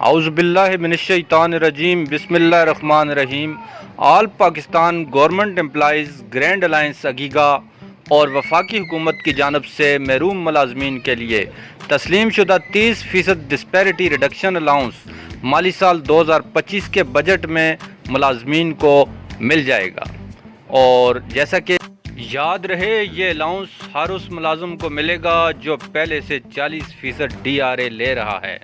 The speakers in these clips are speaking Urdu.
اعوذ باللہ من الشیطان الرجیم بسم اللہ الرحمن الرحیم۔ All Pakistan government employees grand alliance اگیگا اور وفاقی حکومت کی جانب سے محروم ملازمین کے لیے تسلیم شدہ 30% ڈسپیرٹی ریڈکشن الاؤنس مالی سال 2025 کے بجٹ میں ملازمین کو مل جائے گا۔ اور جیسا کہ یاد رہے، یہ الاؤنس ہر اس ملازم کو ملے گا جو پہلے سے 40% DRA لے رہا ہے۔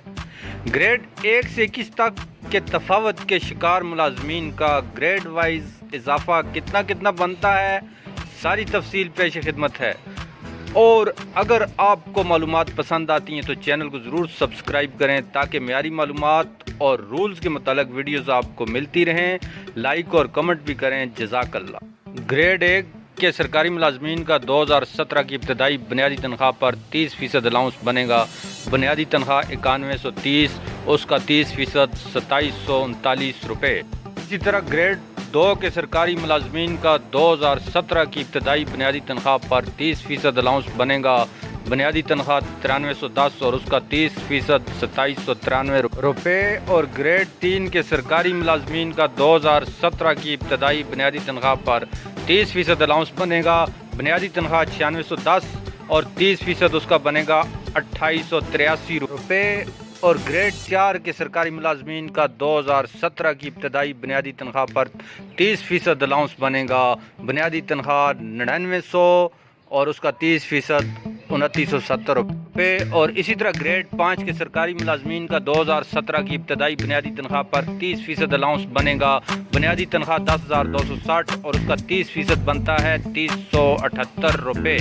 گریڈ 1 سے 21 تک کے تفاوت کے شکار ملازمین کا گریڈ وائز اضافہ کتنا بنتا ہے، ساری تفصیل پیش خدمت ہے۔ اور اگر آپ کو معلومات پسند آتی ہیں تو چینل کو ضرور سبسکرائب کریں تاکہ معیاری معلومات اور رولز کے متعلق ویڈیوز آپ کو ملتی رہیں۔ لائک اور کمنٹ بھی کریں، جزاک اللہ۔ گریڈ 1 کے سرکاری ملازمین کا 2017 کی ابتدائی بنیادی تنخواہ پر 30% الاؤنس بنے گا۔ بنیادی تنخواہ 9130، اس کا 30% 2739 روپے۔ اسی طرح گریڈ 2 کے سرکاری ملازمین کا 2017 کی ابتدائی بنیادی تنخواہ پر 30% الاؤنس بنے گا۔ بنیادی تنخواہ 9310 اور اس کا 30% 2793 روپے۔ اور گریڈ 3 کے سرکاری ملازمین کا 2017 کی ابتدائی بنیادی تنخواہ پر 30% الاؤنس بنے گا۔ بنیادی تنخواہ 9610 اور 30% اس کا بنے گا 2883 روپے۔ اور گریڈ 4 کے سرکاری ملازمین کا 2017 کی ابتدائی بنیادی تنخواہ پر 30% الاؤنس بنے گا۔ بنیادی تنخواہ 9900 اور اس کا 30% 2970 روپے۔ اور اسی طرح گریڈ 5 کے سرکاری ملازمین کا 2017 کی ابتدائی بنیادی تنخواہ پر 30% الاؤنس بنے گا۔ بنیادی تنخواہ 10260 اور اس کا 30% بنتا ہے 3078 روپے۔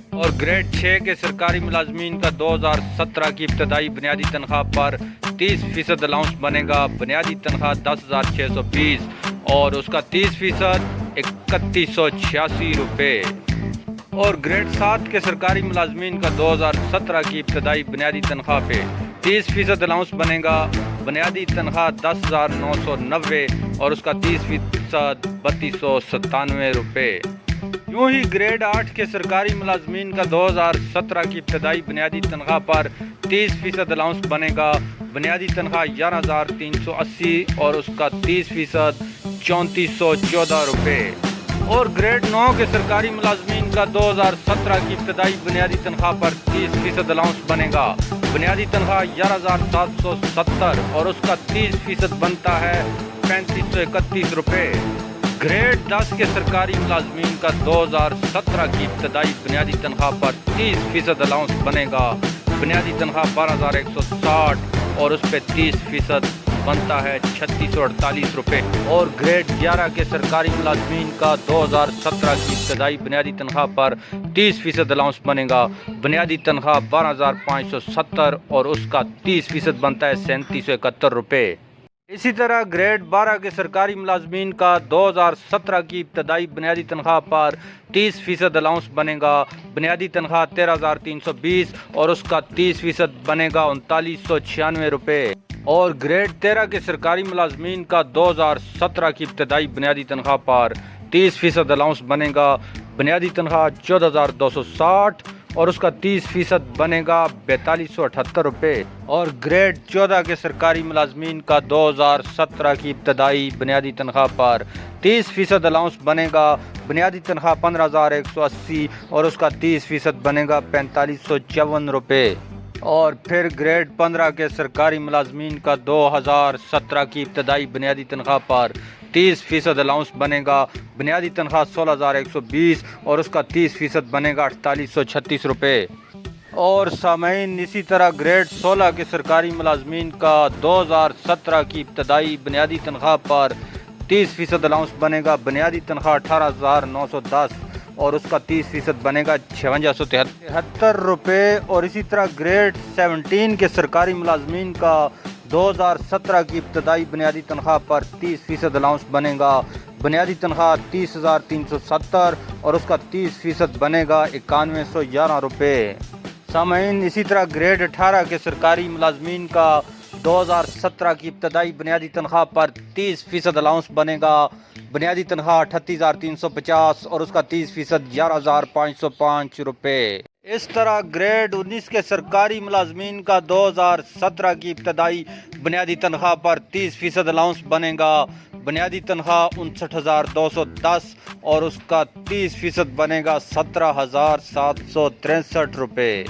اور گریڈ 6 کے سرکاری ملازمین کا 2017 کی ابتدائی بنیادی تنخواہ پر 30% الاؤنس بنے گا۔ بنیادی تنخواہ 10620 اور اس کا 30% 3186 روپے۔ اور گریڈ 7 کے سرکاری ملازمین کا 2017 کی ابتدائی بنیادی تنخواہ پہ 30% الاؤنس بنے گا۔ بنیادی تنخواہ 10990 اور اس کا 30% 3297 روپے۔ یوں ہی گریڈ 8 کے سرکاری ملازمین کا 2017 کی ابتدائی بنیادی تنخواہ پر 30% الاؤنس بنے گا۔ بنیادی تنخواہ 11380 اور اس کا 30% 3414 روپے۔ اور گریڈ 9 کے سرکاری ملازمین کا 2017 کی ابتدائی بنیادی تنخواہ پر 30% الاؤنس بنے گا۔ بنیادی تنخواہ 11770 اور اس کا 30% بنتا ہے 3531 روپے۔ گریڈ 10 کے سرکاری ملازمین کا 2017 کی ابتدائی بنیادی تنخواہ پر 30% الاؤنس بنے گا۔ بنیادی تنخواہ 12160 اور اس پہ 30% بنتا ہے 3648 روپے۔ اور گریڈ 11 کے سرکاری ملازمین کا 2017 کی ابتدائی بنیادی تنخواہ پر 30% الاؤنس بنے گا۔ بنیادی تنخواہ 12570 اور اس کا 30% بنتا ہے 3771 روپے۔ اسی طرح گریڈ 12 کے سرکاری ملازمین کا 2017 کی ابتدائی بنیادی تنخواہ پر 30% الاؤنس بنے گا۔ بنیادی تنخواہ 13320 اور اس کا 30% بنے گا 3996 روپے۔ اور گریڈ 13 کے سرکاری ملازمین کا 2017 کی ابتدائی بنیادی تنخواہ پر 30% الاؤنس بنے گا۔ بنیادی تنخواہ 14260 اور اس کا 30% بنے گا 4278 روپے۔ اور گریڈ 14 کے سرکاری ملازمین کا 2017 کی ابتدائی بنیادی تنخواہ پر 30% الاؤنس بنے گا۔ بنیادی تنخواہ 15180 اور اس کا 30% بنے گا 4554 روپے۔ اور پھر گریڈ 15 کے سرکاری ملازمین کا 2017 کی ابتدائی بنیادی تنخواہ پر 30% الاؤنس بنے گا۔ بنیادی تنخواہ 16120 اور اس کا 30% بنے گا 4836 روپے۔ اور سامعین، اسی طرح گریڈ 16 کے سرکاری ملازمین کا 2017 کی ابتدائی بنیادی تنخواہ پر 30% الاؤنس بنے گا۔ بنیادی تنخواہ 18910 اور اس کا 30% بنے گا 5673 روپے۔ اور اسی طرح گریڈ 17 کے سرکاری ملازمین کا 2017 کی ابتدائی بنیادی تنخواہ پر 30% الاؤنس بنے گا۔ بنیادی تنخواہ 30370 اور اس کا 30% بنے گا 9111 روپے۔ سامعین، اسی طرح گریڈ 18 کے سرکاری ملازمین کا 2017 کی ابتدائی بنیادی تنخواہ پر 30% الاؤنس بنے گا۔ بنیادی تنخواہ 38350 اور اس کا 30% 11505 روپے۔ اس طرح گریڈ 19 کے سرکاری ملازمین کا 2017 کی ابتدائی بنیادی تنخواہ پر 30% الاؤنس بنے گا۔ بنیادی تنخواہ 59,210 اور اس کا 30% بنے گا 17,763 روپے۔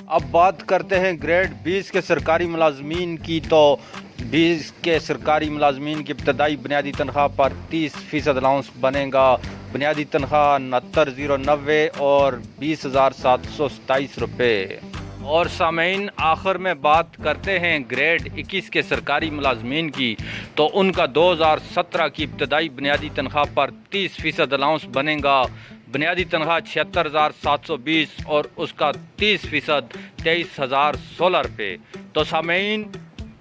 اب بات کرتے ہیں گریڈ 20 کے سرکاری ملازمین کی، تو 20 کے سرکاری ملازمین کی ابتدائی بنیادی تنخواہ پر 30% الاؤنس بنے گا۔ بنیادی تنخواہ 69,090 اور 20,727 روپے۔ اور سامعین، آخر میں بات کرتے ہیں گریڈ 21 کے سرکاری ملازمین کی، تو ان کا 2017 کی ابتدائی بنیادی تنخواہ پر 30% الاؤنس بنے گا۔ بنیادی تنخواہ 76,720 اور اس کا 30% 23,016 روپے۔ تو سامعین،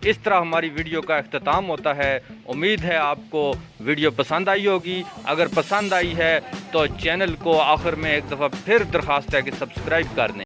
اس طرح ہماری ویڈیو کا اختتام ہوتا ہے۔ امید ہے آپ کو ویڈیو پسند آئی ہوگی۔ اگر پسند آئی ہے تو چینل کو آخر میں ایک دفعہ پھر درخواست ہے کہ سبسکرائب کر دیں۔